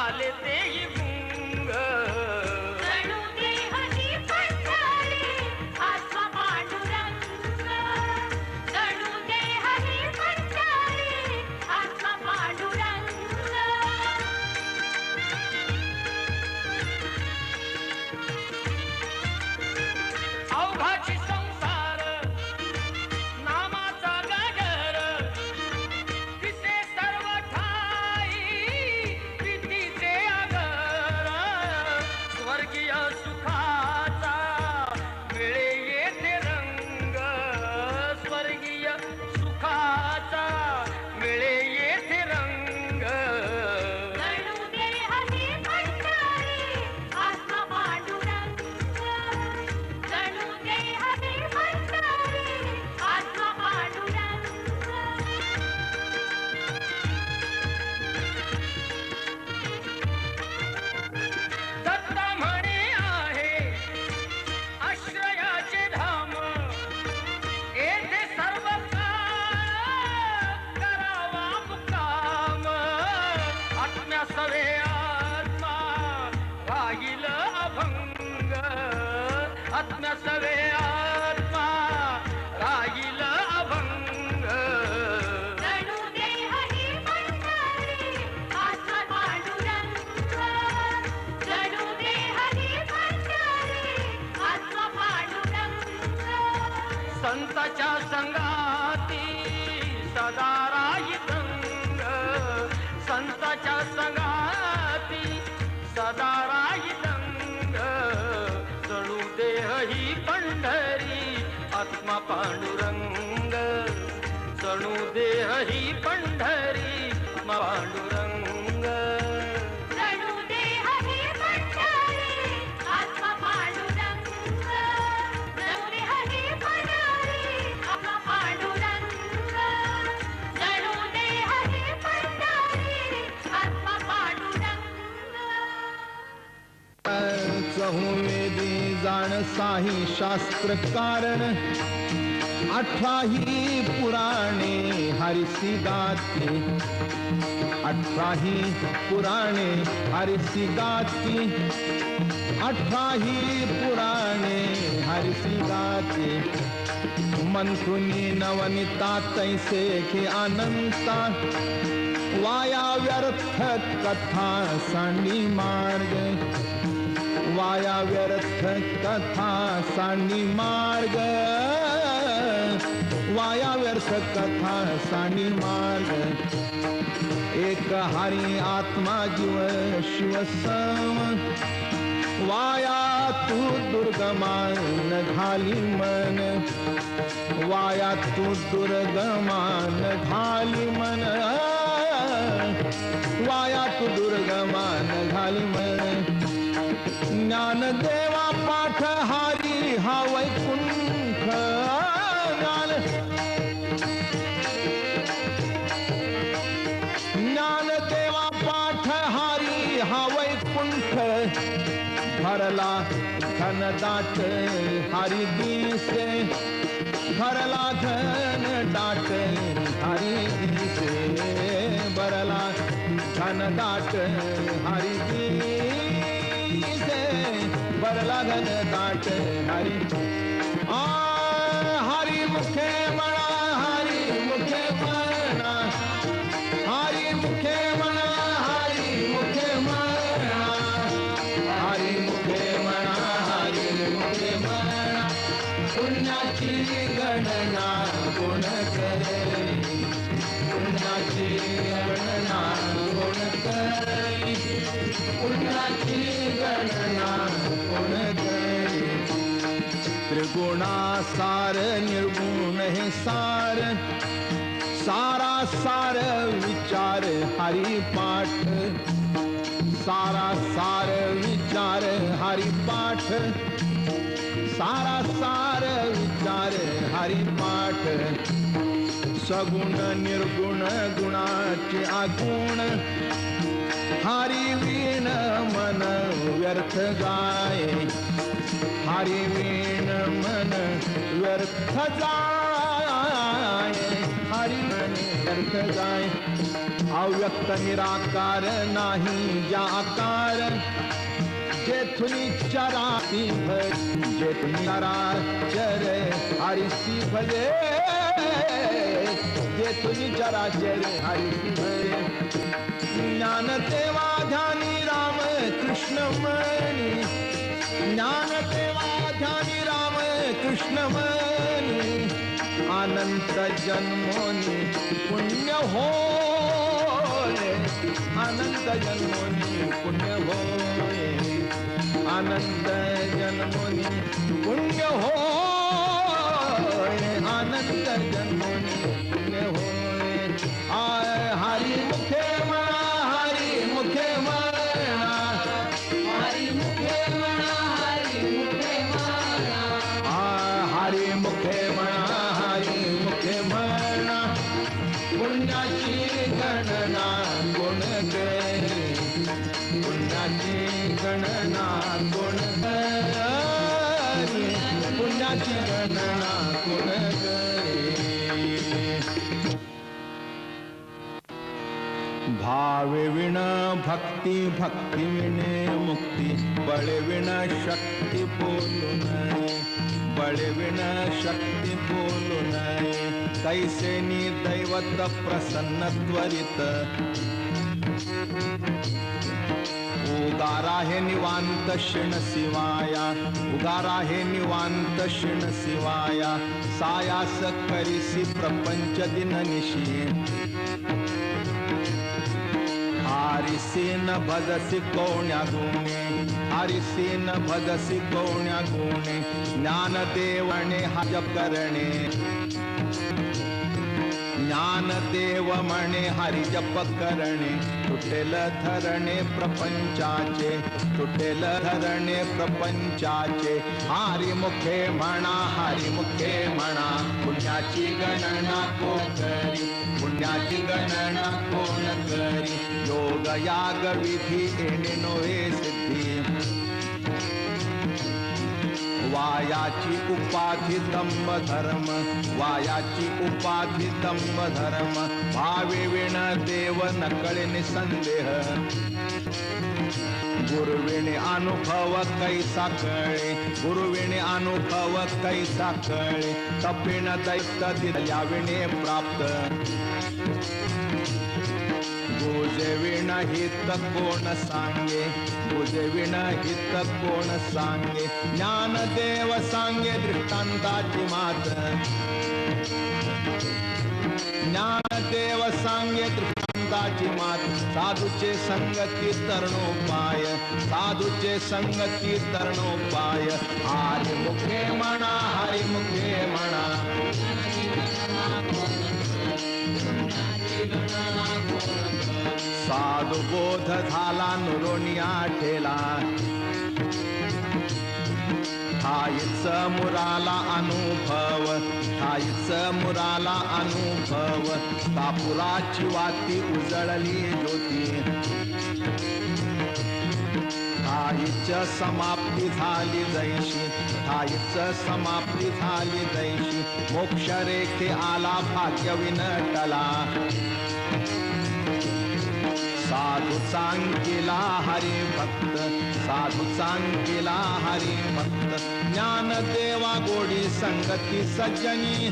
झाले तेही गुंग जणू देहही पंढरी आत्मा पांडुरंग जणू देहही पंढरी आत्मा पांडुरंग अवघाची संसार नामाचा गगर तिचे सर्व ठाई प्रीतीचे आगर स्वर्गीय सुखाचा मिळे येथे रंग स्वर्गीय सुखाचा मिळे येथे रंग जणू देहही पंढरी आत्मा पांडुरंग जणू देहही पंढरी आत्मा पांडुरंग दत्त म्हणे आहे आश्रयाचे धाम येथे सर्व काळ करावा मुक्काम आत्म्या सवे आत्मा राहील अभंग आत्म्या सवे आत्मा राहील अभंग जणू देहही पंढरी आत्मा पांडुरंग जणू देहही पंढरी आत्मा पांडुरंग संताच्या संगाती सदा राहितंग संताच्या संगाती सदा राहितंग जणू देह ही पंढरी आत्मा पांडुरंग जणू देह ही पंढरी आत्मा पांडुरंग जणू देहही पंढरी आत्मा पांडुरंग जणू देहही पंढरी आत्मा पांडुरंग जणू देहही पंढरी आत्मा पांडुरंग चहुवेदी जाण साही शास्त्र कारण अठराही पुराणे हरिसी गाती अठराही पुराणे हरिसी गाती अठराही पुराणे हरिसी गाती मंथुनी नवनिता तैसे के अनंता वाया व्यर्थ कथा सांडी मार्ग वाया व्यर्थ कथा सांडी मार्ग वाया व्यर्थ कथा सांडी मार्ग एक हरी आत्मा जीव शिव सम वाया तू दुर्गमान घाली मन वाया तू दुर्गमान घाली मन वाया तू दुर्गमान घाली मन ज्ञान देवा पाठ हारी हा वैकुंठ ज्ञान देवा पाठ हारी हा वैकुंठ भरला घन दाट हरी दिसे भरला घन दाट हरी दिसे भरला घन दाट हरी दिसे भरला घन दाट हरी हरी मुखे म्हणा हरी मुखे म्हणा हरी मुखे म्हणा हरी मुखे म्हणा हरी मुखे म्हणा हरी मुखे म्हणा पुण्याची गणना कोण करे पुण्याची गणना कोण करे पुण्याची गणना कोण करे त्रिगुणासार निर्गुण हे सार सारा सार विचार हरि पाठ सारा सार विचार हरि पाठ सारा सार विचार हरि पाठ सगुण निर्गुण गुणाचे आगुण हरि वीण मन व्यर्थ गाय हरि वीण मन व्यर्थ जाय हरि मन व्यर्थ जाय अव्यक्त निराकार नाही ज्या आकार जेथुनी चराती भर जेथुनी चराचर हरिसी भजे जेथुनी चराचर हरिसी भजे ज्ञान देवा ध्यानी राम कृष्ण मनी ज्ञान देवा ध्यानी राम कृष्ण मनी अनंत जन्मोनी पुण्य होय अनंत जन्मोनी पुण्य होय अनंत जन्मोनी पुण्य होय अनंत जन्मोनी पुण्य होय हरी मुखे म्हणा हरी मुखे म्हणा हरी मुखे म्हणा हरी मुखे म्हणा हरी मुखे म्हणा हरी मुखे म्हणा पुण्याची गणना कोण करी पुण्याची गणना कोण करी पुण्याची गणना कोण करी भावे विण भक्ती भक्ती विणे मुक्ती बळे विण शक्ती बोलू नये बळे विण शक्ती बोलू नये कैसे नि दैवत प्रसन्न त्वरित उगारा हे निवांत शिण शिवाया उगारा हे निवांत शिण शिवाया सायास करिसी प्रपंच दिन निशी हरिसीन भजसी कोण्या गुणे हरिसीन भजसी कोण्या गुणे ज्ञान देवणे हजप करणे ज्ञान देव म्हणे हरि जप करणे तुटेल धरणे प्रपंचाचे तुटेल धरणे प्रपंचाचे हरी मुखे म्हणा हरी मुखे म्हणा पुण्याची गणना कोण करी पुण्याची गणना कोण करी योग याग विधी येणे नोहे सिद्धी वायाची उपाधी दंभ धर्म वायाची उपाधी दंभ धर्म भावे विण देव नकळे निसंदेह गुरुविणे अनुभव कैसा कळे गुरुविणे अनुभव कैसा कळे तपिण दैत्य दिल्या विणे प्राप्त गुजे विण हित कोण सांगे गुजे विण हित कोण सांगे ज्ञान देव सांगे दृष्टांताची मात ज्ञान देव सांगे दृष्टांताची मात साधूचे संगती तरणोपाय साधूचे संगती तरणोपाय हरी मुखे म्हणा हरी मुखे म्हणा साधू बोध झाला नुरोनिया ठेला ठाईच मुराला अनुभव ठाईच मुराला अनुभव कापुराची वाती उजळली ज्योती ठाईच समाप्ती झाली जैशी ठाईच समाप्ती झाली जैशी मोक्ष रेखे आला भाग्य विनटला साधू सांगिला हरी भक्त साधू सांगिला हरी भक्त ज्ञान देवा गोडी संगती सज्जनी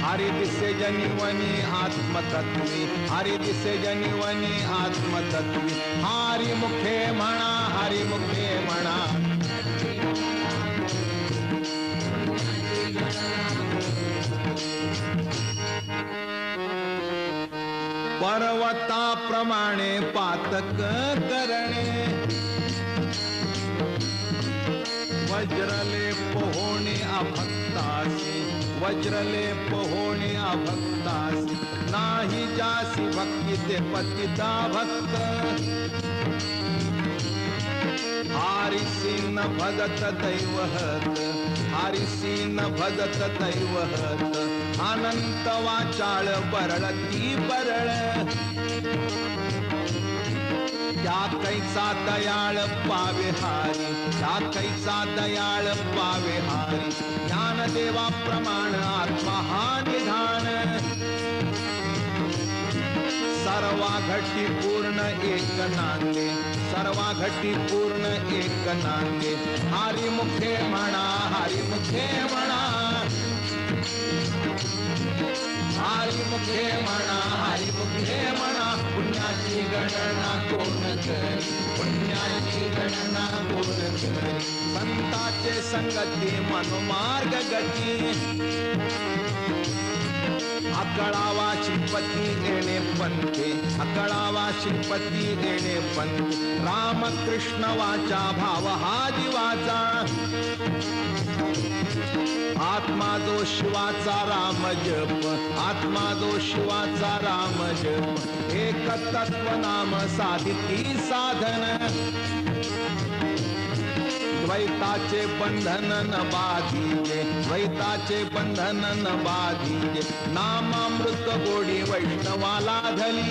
हरि दिसे जनिवनी आत्मतत्वी हरि दिसे जनिवनी आत्मतत्वी हरी मुखे म्हणा हरी मुखे म्हणा पर्वताप्रमाणे पातक करणे वज्रले पोहोणे अभक्तासी वज्रले पोहोणे अभक्तासी नाही जासी भक्ती ते पतिता भक्त हरिसी न भजत दैवहत हरिसी न भजत दैवहत अनंत वाचाळ बरळती बरळ त्या कैसा दयाळ पावे हारी त्या कैसा दयाळ पावे हारी ज्ञानदेवा प्रमाण आत्मा हा निधान सर्वा घटी पूर्ण एक नांदे, सर्वा घटी पूर्ण एक नांदे. हरी मुखे म्हणा, हरी मुखे म्हणा, हरी मुखे म्हणा, हरी मुखे म्हणा. पुण्याची गणना कोण करी, पुण्याची गणना कोण करी. संताचे संगती मनोमार्ग गती, अकळावा श्रीपती येणे पंथे, अकळावा श्रीपती येणे पंथे. रामकृष्ण वाचा भाव हा जीवाचा, आत्मा जो शिवाचा राम जप, आत्मा जो शिवाचा राम जप. एक तत्व नाम साधिती साधन, द्वैताचे बंधन न बाधिजे, द्वैताचे बंधन न बाधिजे. नामामृत गोडी वैष्णवाला धली,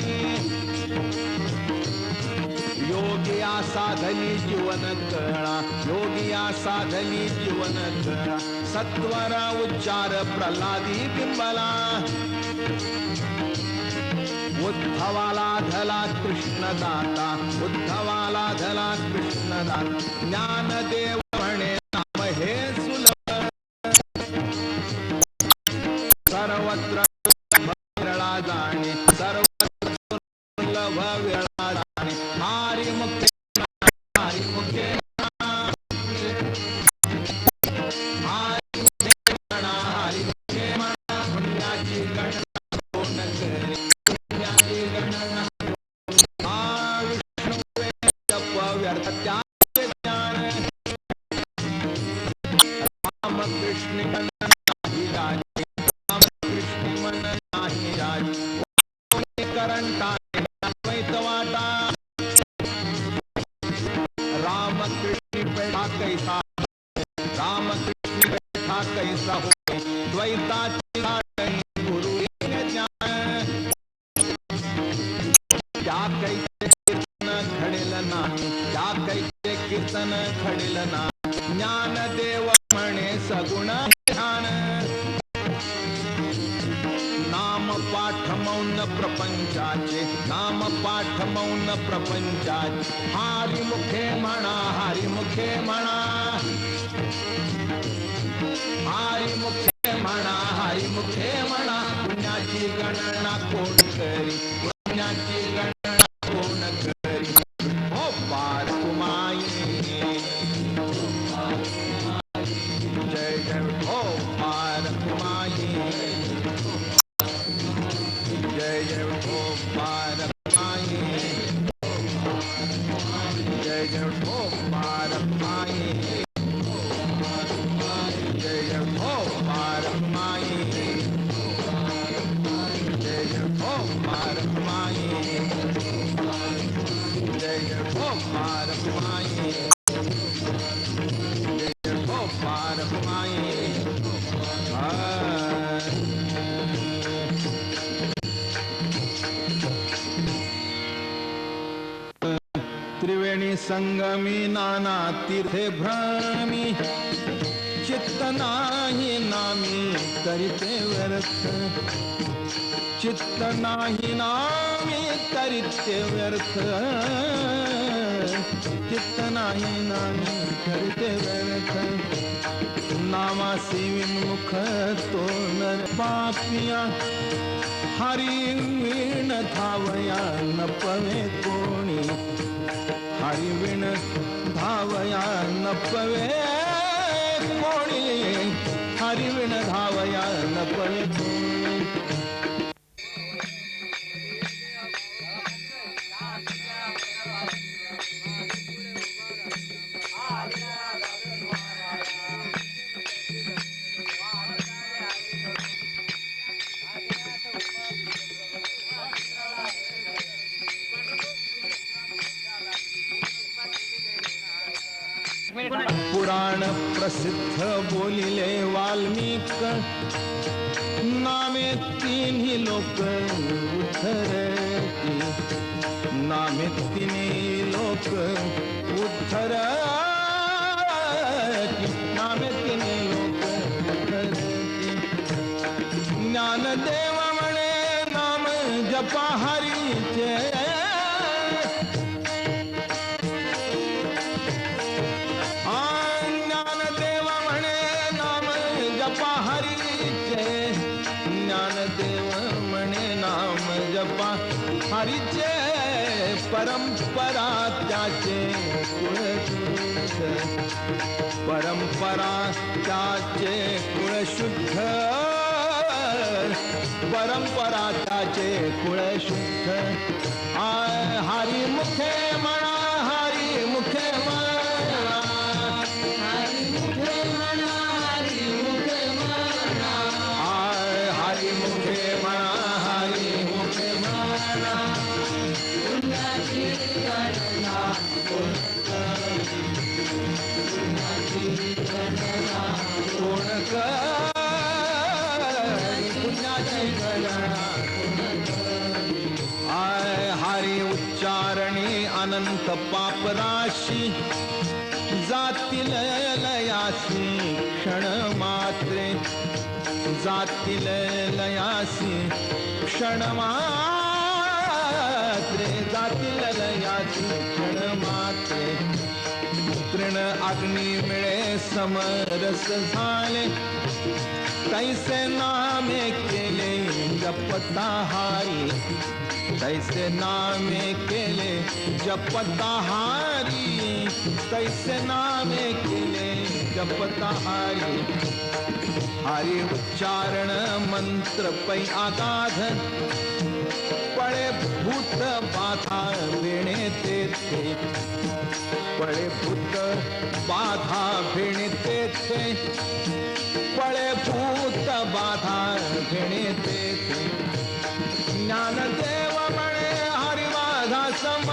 योगिया साधली जीवन कळा, योगिया साधली जीवन कळा. सत्वर उच्चार प्रल्हादी बिंबला, उद्धवाला धला कृष्णदाता, उद्धवाला धला कृष्णदाता. ज्ञानदेव म्हणे नाम हे सुलभ, सर्वत्र वेळा जाणे, सर्वत्र सुलभ वेळा जाणे. हरी मुखे, हरी मुखे, हरी मुखे म्हणा, हरी मुखे म्हणा. पुण्याची गणना कोण करी, पुण्याची गणना. हा विष्णू जप व्यर्थ त्याचे ज्ञान, रामकृष्ण मन नाही राजे, रामकृष्ण मन नाही राजे. करंटा द्वैत वाटा, रामकृष्ण बैठा कैसा, रामकृष्ण बैठा कैसा होय. द्वैताची गाठ गुरु ज्ञान, त्या कैसे कीर्तन घडेल नाही, त्या कैसे कीर्तन घडेल नाही. ज्ञानदेव म्हणे सगुण ध्यान, नाम पाठ मौन प्रपंचाचे, नाम पाठ मौन प्रपंचाचे. हरी मुखे म्हणा, हरी मुखे म्हणा, हरी मुखे म्हणा, हरी मुखे म्हणा. पुण्याची गणना कोण करी, पुण्याची गणना कोण करी. हो पार कुमाई, जय जय हो पार कुमाई, जय जय हो पार कुमाई, जय जय हो पार कुमाई, जय जय हो पार कुमाई, जय जय हो पार कुमाई, जय जय हो पार कुमाई, जय जय हो पार कुमाई. त्रिवेणी संगमी नाना तीर्थे भ्रमी, चित्त नाही नामी करिते व्यर्थ, चित्त नाही नामी करिते व्यर्थ, चित्त नाही नामी करिते व्यर्थ. नामासी विन्मुख तो नर पापिया, हरी वीण धावया न पवे कोणी, हरी वीण धावया न पवे कोणी, हरी वीण धावया न पवे कोणी. पुराण प्रसिद्ध बोलिले वाल्मिक, नामे तिन्ही लोक उद्धरती, नामे तिन्ही लोक उद्धरती, नामे तिन्ही लोक उद्धरती. ज्ञानदेव म्हणे नाम जपा हरीचे, परंपरा त्याचे कुळशुद्ध, परंपरा त्याचे कुळशुद्ध, परंपरा त्याचे कुळशुद्ध. हरी मुखे म्हणा, हरी मुखे म्हणा, हरी मुखे म्हणा, हरी मुखे म्हणा, हरी मुखे म्हणा, हरी मुखे म्हणा. पुण्याची गणना कोण पुण्याची गणना कोण पुण्याची गणना हरी उच्चारणी अनंत पापराशी जातील लयासी क्षण मात्रे, जातील लयासी क्षण मात्रे, जातील लयासी क्षण मात्रे. तृण अग्नी मिळे समरस झाले, तैसे नामे केले जपता हारी, तैसे नामे केले जपता हारी, तैसे नामे केले जपता हारी. हरी उच्चारण मंत्र पै आगाध, पळे भूत बाधा भेणे तेथे, पळे भूत बाधा भेणे तेथे, पळे भूत बाधा भेणे तेथे. ज्ञानदेव म्हणे हरिवाधा सम